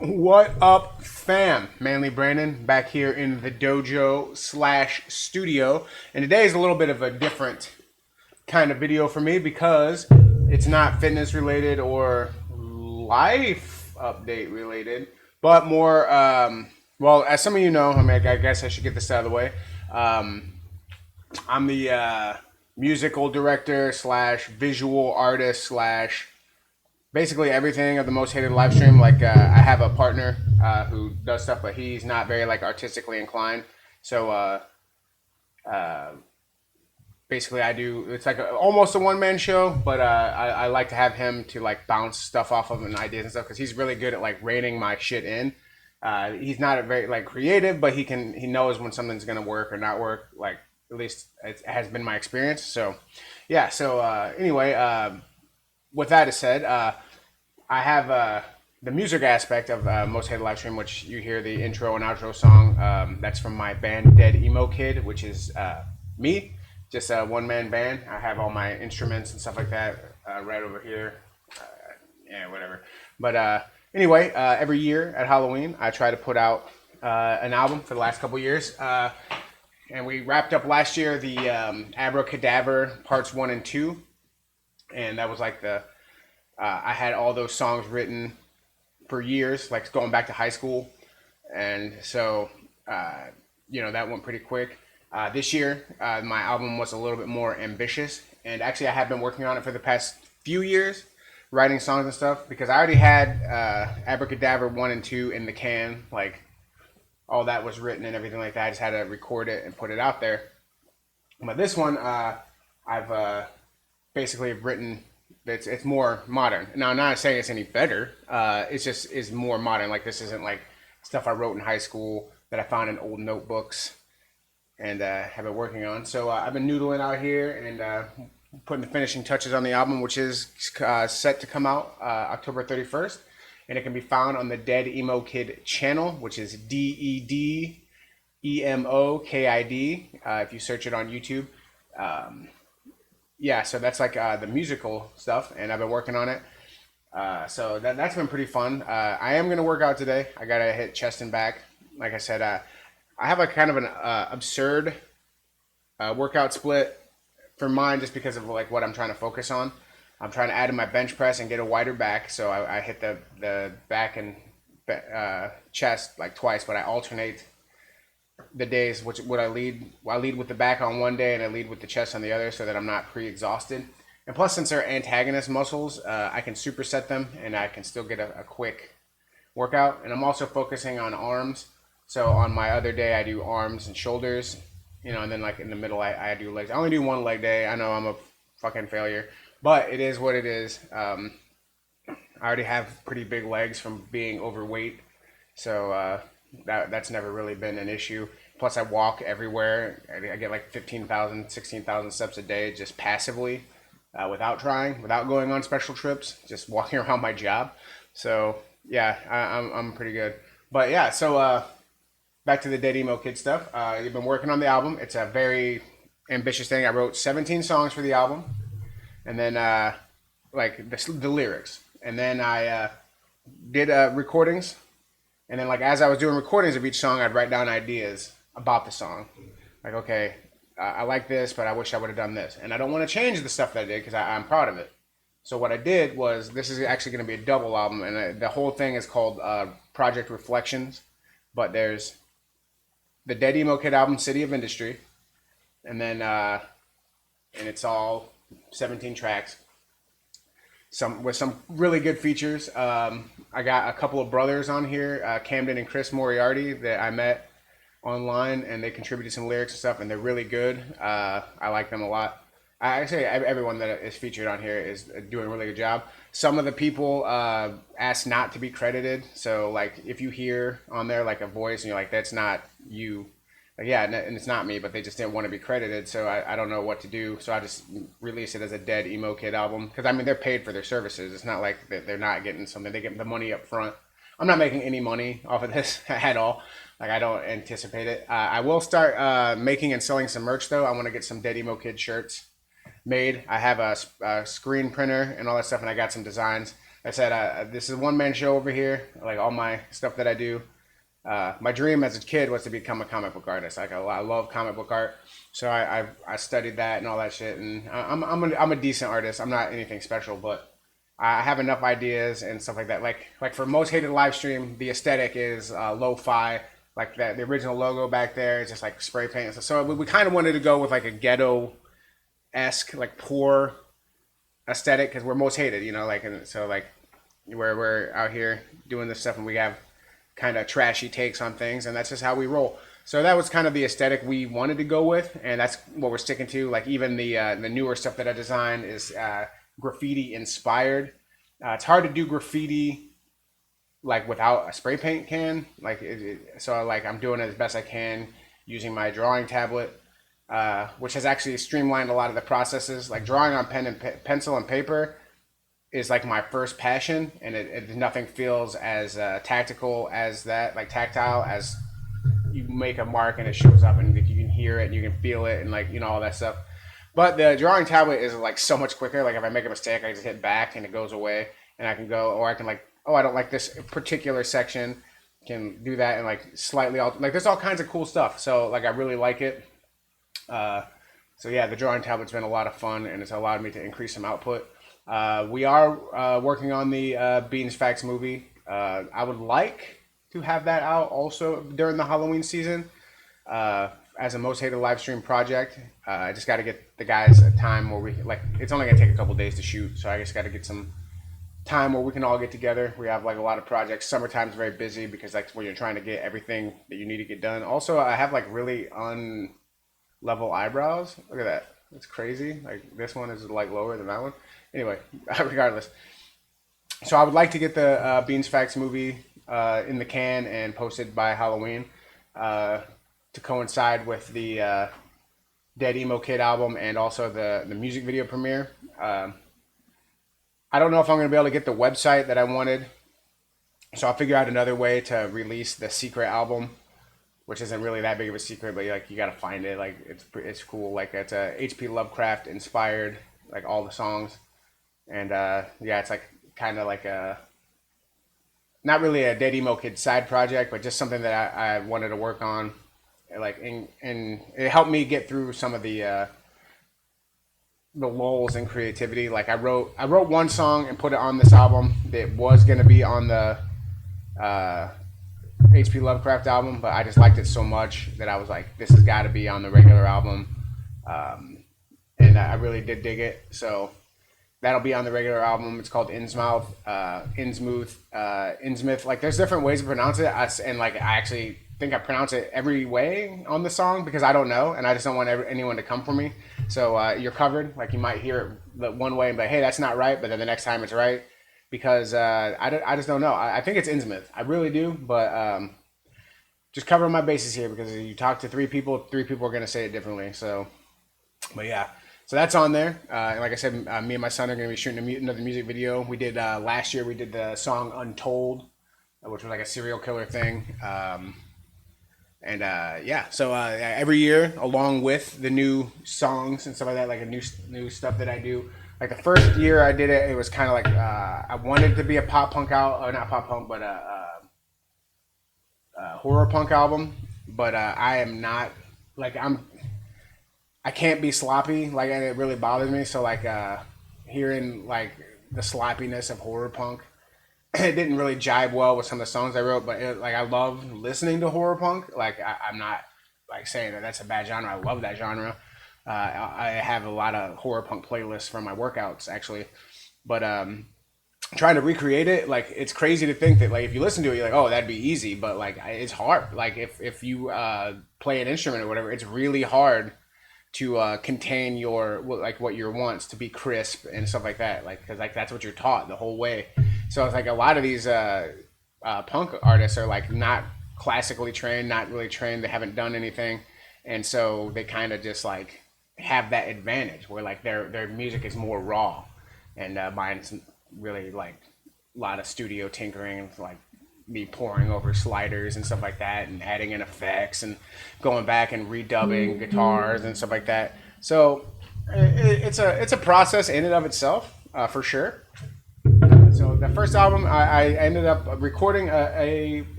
What up, fam? Manly Brandon back here in the dojo slash studio. And today is a little bit of a different kind of video for me because it's not fitness related or life update related, but more, well, as some of you know, I guess I should get this out of the way. I'm the musical director slash visual artist slash basically everything of the Most Hated live stream. Like I have a partner who does stuff, but he's not very like artistically inclined. So basically, I do. It's like almost a one man show, but I like to have him to like bounce stuff off of and ideas and stuff because he's really good at like reining my shit in. He's not a very like creative, but he knows when something's gonna work or not work. Like at least it has been my experience. So yeah. So anyway. With that said, I have the music aspect of Most Hated live stream, which you hear the intro and outro song. That's from my band Ded Emo Kid, which is me, just a one man band. I have all my instruments and stuff like that right over here. Yeah, whatever. But anyway, every year at Halloween, I try to put out an album for the last couple years. And we wrapped up last year the Abracadabra parts 1 and 2. And that was like I had all those songs written for years, like going back to high school. And so, that went pretty quick. This year, my album was a little bit more ambitious. And actually, I have been working on it for the past few years, writing songs and stuff, because I already had Abracadabra 1 and 2 in the can. Like, all that was written and everything like that. I just had to record it and put it out there. But this one, I've basically written. It's more modern. Now, I'm not saying it's any better. It's just is more modern. Like this isn't like stuff I wrote in high school that I found in old notebooks and have been working on. So I've been noodling out here and putting the finishing touches on the album, which is set to come out October 31st, and it can be found on the Ded Emo Kid channel, which is DEDEMOKID. If you search it on YouTube. Yeah, so that's like the musical stuff, and I've been working on it. So that's been pretty fun. I am gonna work out today. I gotta hit chest and back. Like I said, I have a kind of an absurd workout split for mine, just because of like what I'm trying to focus on. I'm trying to add in my bench press and get a wider back, so I hit the back and chest like twice, but I alternate the days which would I lead with the back on one day and I lead with the chest on the other, so that I'm not pre-exhausted. And plus, since they're antagonist muscles, I can superset them and I can still get a quick workout. And I'm also focusing on arms, so on my other day I do arms and shoulders, and then like in the middle I do legs. I only do one leg day. I know I'm a fucking failure, but it is what it is. I already have pretty big legs from being overweight, so that's never really been an issue. Plus, I walk everywhere. I get like 15,000, 16,000 steps a day just passively, without going on special trips, just walking around my job. So yeah, I'm pretty good. But yeah, so back to the Ded Emo Kid stuff. You've been working on the album. It's a very ambitious thing. I wrote 17 songs for the album, and then like the lyrics, and then I did recordings. And then, like, as I was doing recordings of each song, I'd write down ideas about the song. Like, okay, I like this, but I wish I would have done this. And I don't want to change the stuff that I did because I'm proud of it. So what I did was, this is actually going to be a double album. And the whole thing is called Project Reflections. But there's the Ded Emo Kid album, City of Industry. And then, and it's all 17 tracks. With some really good features. I got a couple of brothers on here, Camden and Chris Moriarty, that I met online, and they contributed some lyrics and stuff, and they're really good. I like them a lot. Actually, everyone that is featured on here is doing a really good job. Some of the people asked not to be credited, so like if you hear on there like a voice and you're like, that's not you, like, yeah, and it's not me, but they just didn't want to be credited, so I don't know what to do. So I just released it as a Ded Emo Kid album, because I mean they're paid for their services. It's not like they're not getting something. They get the money up front. I'm not making any money off of this at all. Like, I don't anticipate it. I will start making and selling some merch though. I want to get some Ded Emo Kid shirts made. I have a screen printer and all that stuff, and I got some designs. I said, this is a one-man show over here. Like all my stuff that I do. My dream as a kid was to become a comic book artist. Like I love comic book art, so I studied that and all that shit. And I'm a decent artist. I'm not anything special, but I have enough ideas and stuff like that. Like for Most Hated live stream, the aesthetic is lo-fi. Like that, the original logo back there is just like spray paint and stuff. So we kind of wanted to go with like a ghetto-esque, like poor aesthetic because we're most hated, you know. Like, and so like we're out here doing this stuff and we have kind of trashy takes on things, and that's just how we roll. So that was kind of the aesthetic we wanted to go with, and that's what we're sticking to. Like even the newer stuff that I designed is graffiti inspired. It's hard to do graffiti like without a spray paint can. Like so like I'm doing it as best I can using my drawing tablet, which has actually streamlined a lot of the processes. Like drawing on pencil and paper is like my first passion, and nothing feels as tactical as that, like tactile, as you make a mark and it shows up and you can hear it and you can feel it and like, you know, all that stuff. But the drawing tablet is like so much quicker. Like if I make a mistake, I just hit back and it goes away, and I can go, or I can like, oh, I don't like this particular section, can do that and like slightly alter. Like there's all kinds of cool stuff. So like I really like it. So yeah, the drawing tablet's been a lot of fun, and it's allowed me to increase some output. We are working on the Beans Facts movie. I would like to have that out also during the Halloween season as a Most Hated live stream project. I just got to get the guys a time where we like. It's only gonna take a couple days to shoot, so I just got to get some time where we can all get together. We have like a lot of projects. Summertime's very busy because that's when you're trying to get everything that you need to get done. Also, I have like really unlevel eyebrows. Look at that. It's crazy. Like this one is like lower than that one. Anyway, regardless. So I would like to get the Beans Facts movie in the can and posted by Halloween to coincide with the Ded Emo Kid album and also the music video premiere. I don't know if I'm going to be able to get the website that I wanted, so I'll figure out another way to release the secret album, which isn't really that big of a secret, but like you got to find it. Like it's cool. Like it's a H.P. Lovecraft inspired, like all the songs. And yeah, it's like kind of like a, not really a Ded Emo Kid side project, but just something that I wanted to work on. Like, and it helped me get through some of the lulls in creativity. Like I wrote one song and put it on this album that was going to be on the H.P. Lovecraft album, but I just liked it so much that I was like, this has got to be on the regular album. And I really did dig it. So that'll be on the regular album. It's called Innsmouth, Innsmouth. Like there's different ways to pronounce it. And like I actually think I pronounce it every way on the song because I don't know, and I just don't want anyone to come for me. So you're covered. Like you might hear it one way and be like, hey, that's not right, but then the next time it's right because I just don't know. I think it's Innsmouth. I really do, but just covering my bases here because you talk to three people are going to say it differently. So, but yeah. So that's on there. And like I said, me and my son are going to be shooting another music video. We did last year. We did the song "Untold," which was like a serial killer thing. Yeah. So every year, along with the new songs and stuff like that, like a new stuff that I do. Like the first year I did it, it was kind of like I wanted to be a pop punk or not pop punk, but a horror punk album. But I am not like I can't be sloppy, like, and it really bothers me. So, like, hearing, like, the sloppiness of horror punk, it didn't really jibe well with some of the songs I wrote, but, like, I love listening to horror punk. Like, I'm not, like, saying that that's a bad genre. I love that genre. I have a lot of horror punk playlists for my workouts, actually. But trying to recreate it, like, it's crazy to think that, like, if you listen to it, you're like, oh, that'd be easy. But, like, it's hard. Like, if you play an instrument or whatever, it's really hard to contain your what your wants to be crisp and stuff like that, like because like that's what you're taught the whole way. So it's like a lot of these punk artists are like not classically trained, not really trained, they haven't done anything, and so they kind of just like have that advantage where like their music is more raw, and mine's really like a lot of studio tinkering, like me pouring over sliders and stuff like that and adding in effects and going back and redubbing guitars and stuff like that. So it's a process in and of itself, for sure. So the first album, I ended up recording a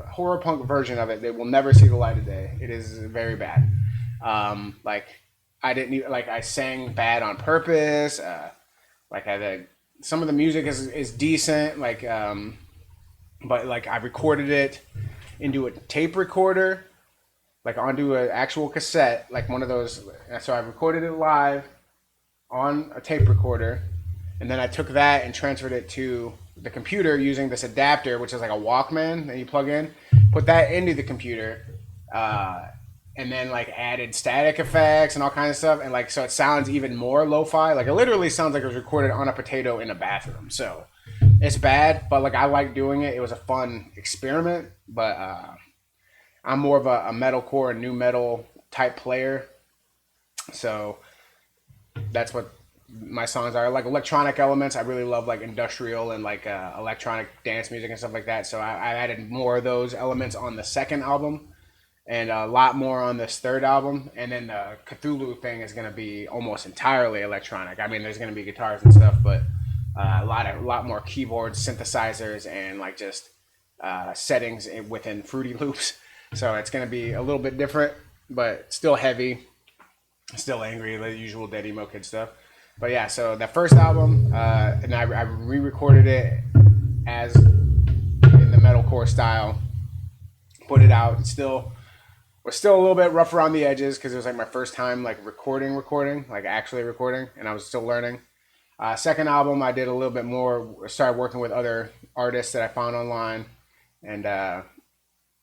horror punk version of it that will never see the light of day. It is very bad. Like I didn't even, like I sang bad on purpose. Like some of the music is decent. Like but like I recorded it into a tape recorder, like onto an actual cassette, like one of those. So I recorded it live on a tape recorder, and then I took that and transferred it to the computer using this adapter, which is like a Walkman that you plug in. Put that into the computer, and then like added static effects and all kinds of stuff, and like so it sounds even more lo-fi. Like it literally sounds like it was recorded on a potato in a bathroom. So it's bad, but like I like doing it. It was a fun experiment, but I'm more of a metalcore and new metal type player, so that's what my songs are. Like electronic elements, I really love like industrial and like electronic dance music and stuff like that. So I added more of those elements on the second album, and a lot more on this third album. And then the Cthulhu thing is going to be almost entirely electronic. I mean, there's going to be guitars and stuff, but a lot more keyboards, synthesizers, and like just settings within Fruity Loops. So it's going to be a little bit different, but still heavy, still angry, the usual Ded Emo Kid stuff. But yeah, so the first album, and I re-recorded it as in the metalcore style, put it out. We're still a little bit rough around the edges because it was like my first time like recording, like actually recording, and I was still learning. Second album, I did a little bit more, started working with other artists that I found online, and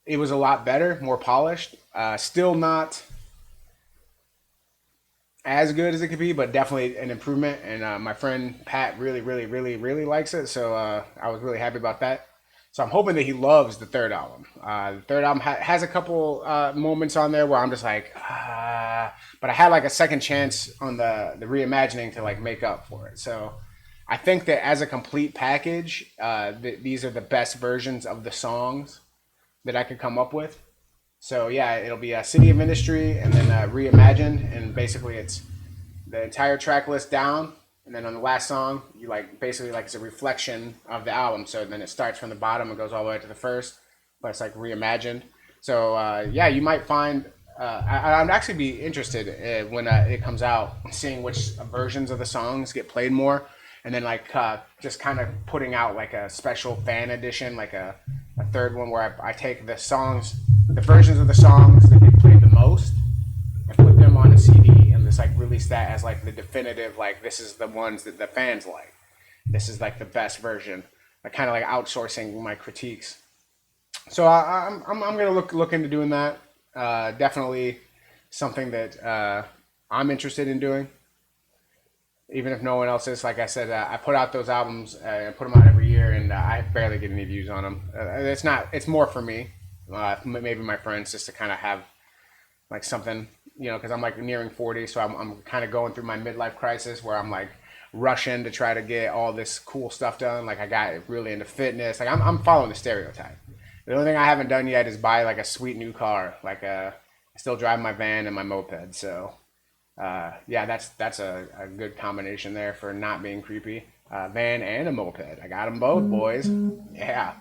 it was a lot better, more polished. Still not as good as it could be, but definitely an improvement. And my friend Pat really likes it, so I was really happy about that. So I'm hoping that he loves the third album. The third album has a couple moments on there where I'm just like, but I had like a second chance on the reimagining to like make up for it. So I think that as a complete package, these are the best versions of the songs that I could come up with. So yeah, it'll be a City of Industry and then reimagined, and basically it's the entire track list down, and then on the last song, you like basically like it's a reflection of the album. So then it starts from the bottom and goes all the way to the first, but it's like reimagined. So yeah, you might find I'd actually be interested when it comes out, seeing which versions of the songs get played more, and then like just kind of putting out like a special fan edition, like a third one where I take the songs, the versions of the songs that get played the most, and put them on a CD and just like release that as like the definitive, like this is the ones that the fans like. This is like the best version. Like kind of like outsourcing my critiques. So I'm gonna look into doing that. Definitely something that I'm interested in doing, even if no one else is. Like I said, I put out those albums and put them out every year, and I barely get any views on them. It's more for me, maybe my friends, just to kind of have like something, you know, because I'm like nearing 40, so I'm kind of going through my midlife crisis where I'm like rushing to try to get all this cool stuff done. Like I got really into fitness. Like I'm following the stereotype. The only thing I haven't done yet is buy like a sweet new car. Like I still drive my van and my moped. So yeah, that's a good combination there for not being creepy. Van and a moped. I got them both, boys. Yeah.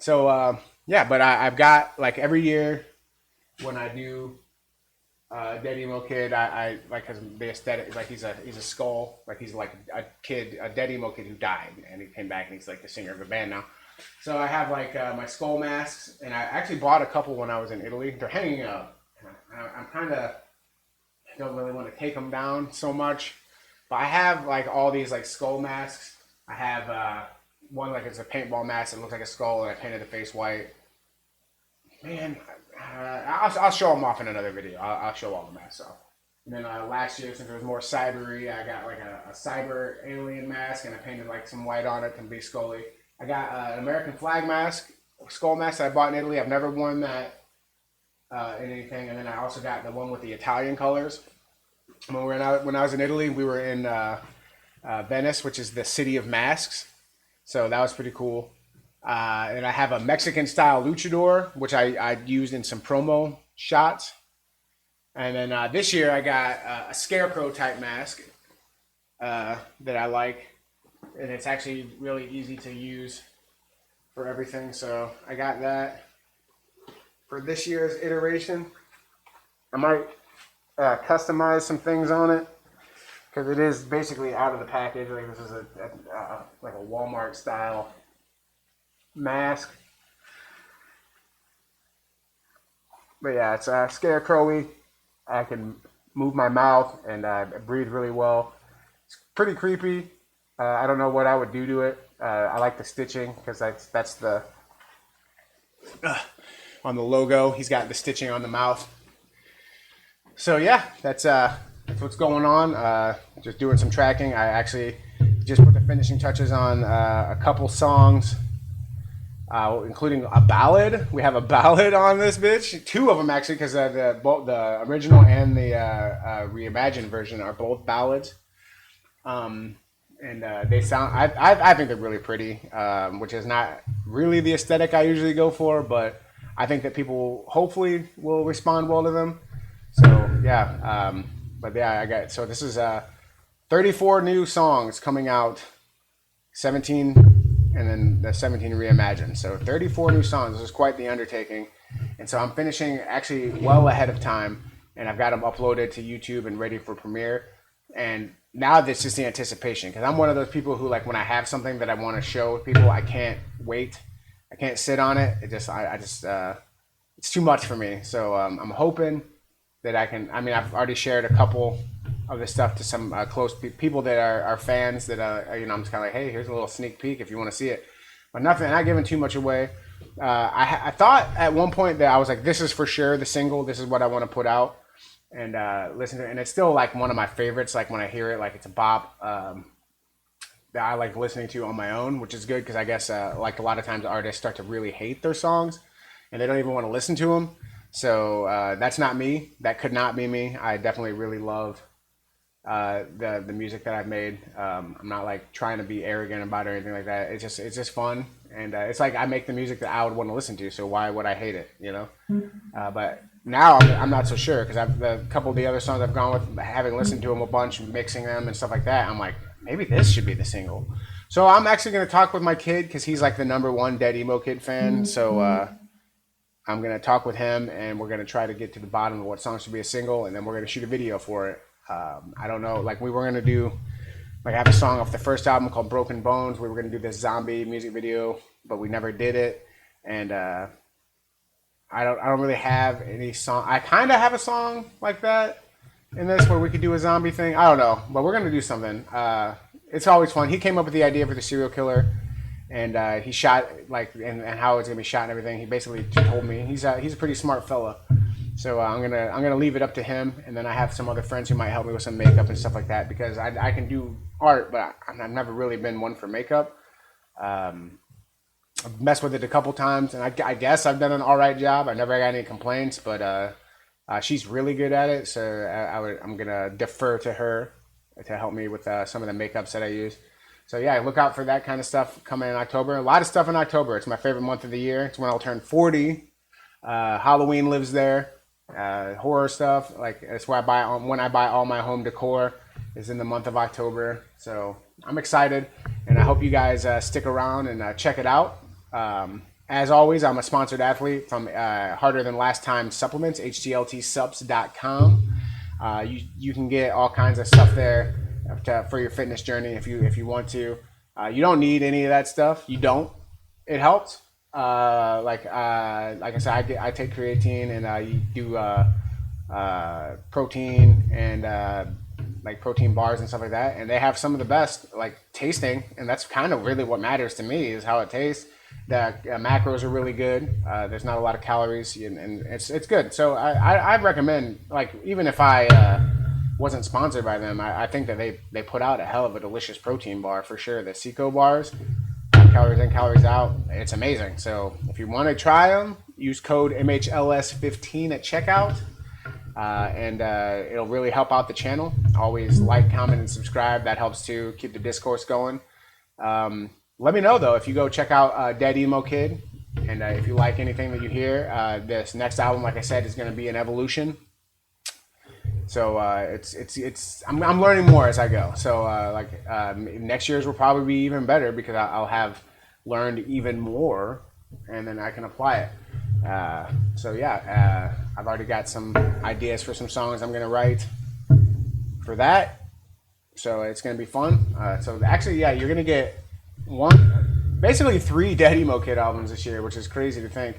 So yeah, but I've got like every year when I do Ded Emo Kid, I like because the aesthetic, like he's a skull, like he's like a Ded Emo Kid who died, and he came back and he's like the singer of a band now. So I have like my skull masks, and I actually bought a couple when I was in Italy. They're hanging up. I'm kind of don't really want to take them down so much, but I have like all these like skull masks. I have one like it's a paintball mask that looks like a skull, and I painted the face white. Man, I'll show them off in another video. I'll show all the masks off. And then last year, since it was more cybery, I got like a cyber alien mask, and I painted like some white on it to be scully. I got an American flag mask, skull mask that I bought in Italy. I've never worn that in anything. And then I also got the one with the Italian colors. When I was in Italy, we were in Venice, which is the city of masks. So that was pretty cool. And I have a Mexican style luchador, which I used in some promo shots. And then this year I got a scarecrow type mask that I like. and it's actually really easy to use for everything. So I got that for this year's iteration. I might customize some things on it because it is basically out of the package. Like this is like a Walmart style mask. But yeah, it's scarecrowy. I can move my mouth and breathe really well. It's pretty creepy. I don't know what I would do to it. I like the stitching because that's the on the logo. He's got the stitching on the mouth. So yeah, that's what's going on. Just doing some tracking. I actually just put the finishing touches on a couple songs. Including a ballad. We have a ballad on this bitch. Two of them actually, because both the original and the reimagined version are both ballads. And they sound. I think they're really pretty, which is not really the aesthetic I usually go for, but I think that people hopefully will respond well to them. So yeah, but yeah, I got. So this is 34 new songs coming out. 17. And then the 17 reimagined. So 34 new songs. This is quite the undertaking. And so I'm finishing actually well ahead of time. And I've got them uploaded to YouTube and ready for premiere. And now it's just the anticipation. Because I'm one of those people who, like, when I have something that I want to show people, I can't wait. I can't sit on it. It just, it's too much for me. So I'm hoping that I can, I mean, I've already shared a couple of this stuff to some close people that are fans that I'm just kind of like, hey, here's a little sneak peek if you want to see it, but nothing, not giving too much away. I thought at one point that I was like, this is for sure the single, this is what I want to put out and listen to it. And it's still like one of my favorites. Like when I hear it, like it's a bop that I like listening to on my own, which is good because I guess like a lot of times artists start to really hate their songs and they don't even want to listen to them. So that's not me. That could not be me. I definitely really love the music that I've made. I'm not like trying to be arrogant about it or anything like that. It's just fun, and it's like I make the music that I would want to listen to. So why would I hate it? You know. But now I'm not so sure because a couple of the other songs I've gone with, having listened to them a bunch, mixing them and stuff like that. I'm like, maybe this should be the single. So I'm actually gonna talk with my kid because he's like the #1 Ded Emo Kid fan. So I'm gonna talk with him and we're gonna try to get to the bottom of what song should be a single, and then we're gonna shoot a video for it. I don't know, like we were gonna do, like I have a song off the first album called Broken Bones. We were gonna do this zombie music video, but we never did it. And I don't really have any song. I kind of have a song like that in this where we could do a zombie thing. I don't know, but we're gonna do something. It's always fun. He came up with the idea for the serial killer, and he shot like and how it's gonna be shot and everything. He basically told me he's a pretty smart fella. So I'm gonna leave it up to him, and then I have some other friends who might help me with some makeup and stuff like that because I can do art, but I've never really been one for makeup. I've messed with it a couple times, and I guess I've done an all right job. I never got any complaints, but she's really good at it, so I'm gonna defer to her to help me with some of the makeups that I use. So yeah, look out for that kind of stuff coming in October. A lot of stuff in October. It's my favorite month of the year. It's when I'll turn 40. Halloween lives there. Horror stuff, like that's where when I buy all my home decor is in the month of October. So I'm excited, and I hope you guys stick around and check it out. As always, I'm a sponsored athlete from Harder Than Last Time Supplements, HTLTSups.com. You can get all kinds of stuff there for your fitness journey if you want to. You don't need any of that stuff. You don't. It helps. Like I said, I take creatine and you do protein and like protein bars and stuff like that, and they have some of the best like tasting, and that's kind of really what matters to me is how it tastes. The macros are really good. There's not a lot of calories, and it's good. So I'd recommend, like, even if I wasn't sponsored by them, I think that they put out a hell of a delicious protein bar for sure. The Seco bars. Calories in, calories out. It's amazing. So if you want to try them, use code MHLS15 at checkout, and it'll really help out the channel. Always like, comment, and subscribe. That helps to keep the discourse going. Let me know though if you go check out Ded Emo Kid, and if you like anything that you hear. This next album, like I said, is going to be an evolution. So I'm learning more as I go. So next year's will probably be even better because I'll have learned even more, and then I can apply it. I've already got some ideas for some songs I'm gonna write for that. So it's gonna be fun. So actually, yeah, you're gonna get basically 3 Ded Emo Kid albums this year, which is crazy to think.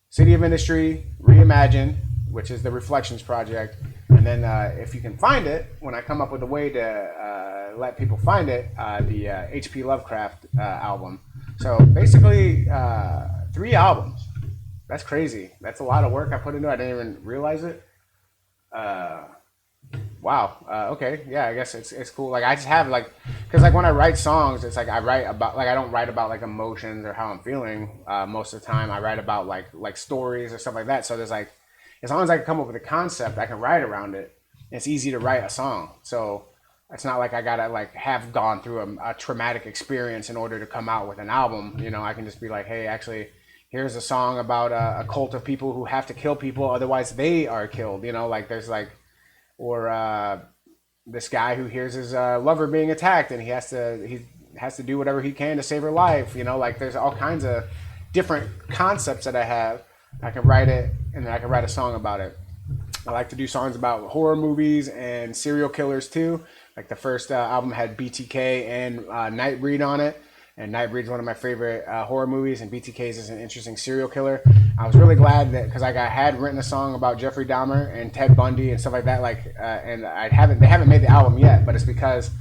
City of Industry, Reimagine, which is the Reflections project, and then if you can find it, when I come up with a way to let people find it, the H.P. Lovecraft album. So basically, 3 albums. That's crazy. That's a lot of work I put into it. I didn't even realize it. Wow. Okay. Yeah. I guess it's cool. Like I just have like, cause like when I write songs, it's like I write about like I don't write about like emotions or how I'm feeling. Most of the time, I write about like stories or stuff like that. So there's like, as long as I can come up with a concept, I can write around it. It's easy to write a song. So it's not like I gotta like have gone through a traumatic experience in order to come out with an album. You know, I can just be like, hey, actually, here's a song about a cult of people who have to kill people, otherwise they are killed. You know, like there's like. Or this guy who hears his lover being attacked and he has to do whatever he can to save her life. You know, like there's all kinds of different concepts that I have. I can write it and then I can write a song about it. I like to do songs about horror movies and serial killers too. Like the first album had BTK and Nightbreed on it. And Nightbreed's one of my favorite horror movies, and BTK's is an interesting serial killer. I was really glad that because I had written a song about Jeffrey Dahmer and Ted Bundy and stuff like that. And they haven't made the album yet, but it's because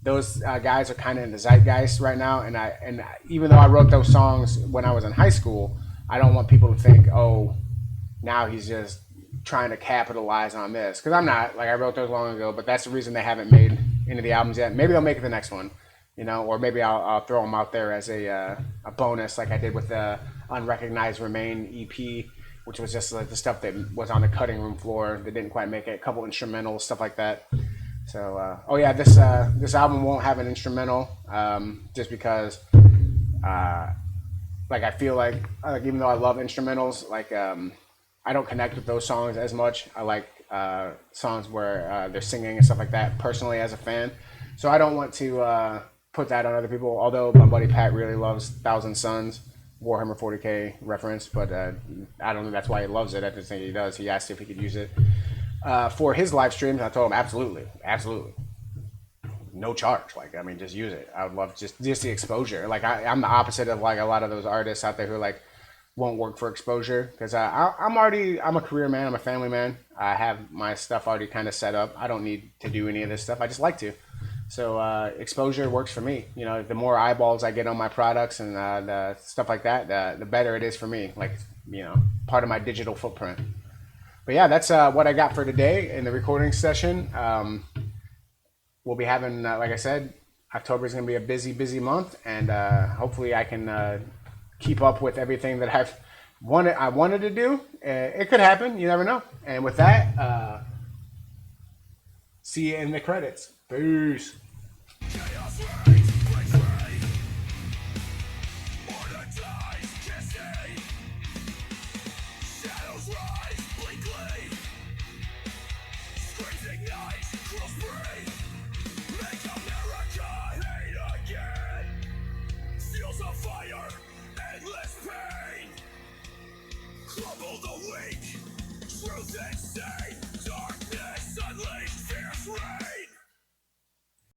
those guys are kind of in the zeitgeist right now. And even though I wrote those songs when I was in high school, I don't want people to think, oh, now he's just trying to capitalize on this, because I'm not. Like I wrote those long ago, but that's the reason they haven't made any of the albums yet. Maybe they'll make it the next one. You know, or maybe I'll throw them out there as a bonus, like I did with the Unrecognized Remain EP, which was just like the stuff that was on the cutting room floor that didn't quite make it. A couple instrumentals, stuff like that. So, this album won't have an instrumental, just because, like I feel like even though I love instrumentals, like I don't connect with those songs as much. I like songs where they're singing and stuff like that. Personally, as a fan, so I don't want to. Put that on other people, although my buddy Pat really loves Thousand Suns, Warhammer 40k reference, but I don't think that's why he loves it. I just think he does. He asked if he could use it for his live streams. I told him absolutely, no charge. Like I mean, just use it. I would love just the exposure. Like I'm the opposite of like a lot of those artists out there who like won't work for exposure, because I'm a career man. I'm a family man. I have my stuff already kind of set up. I don't need to do any of this stuff. I just like to. So exposure works for me. You know, the more eyeballs I get on my products and the stuff like that, the better it is for me. Like, you know, part of my digital footprint. But yeah, that's what I got for today in the recording session. We'll be having, like I said, October is going to be a busy month, and hopefully I can keep up with everything that I wanted to do. It could happen. You never know. And with that, see you in the credits. Peace. Chaos reigns, breaks free. Monetize, can't see. Shadows rise, bleakly. Screams ignite, cruel spree. Make America hate again. Seals of fire, endless pain. Crumble the weak.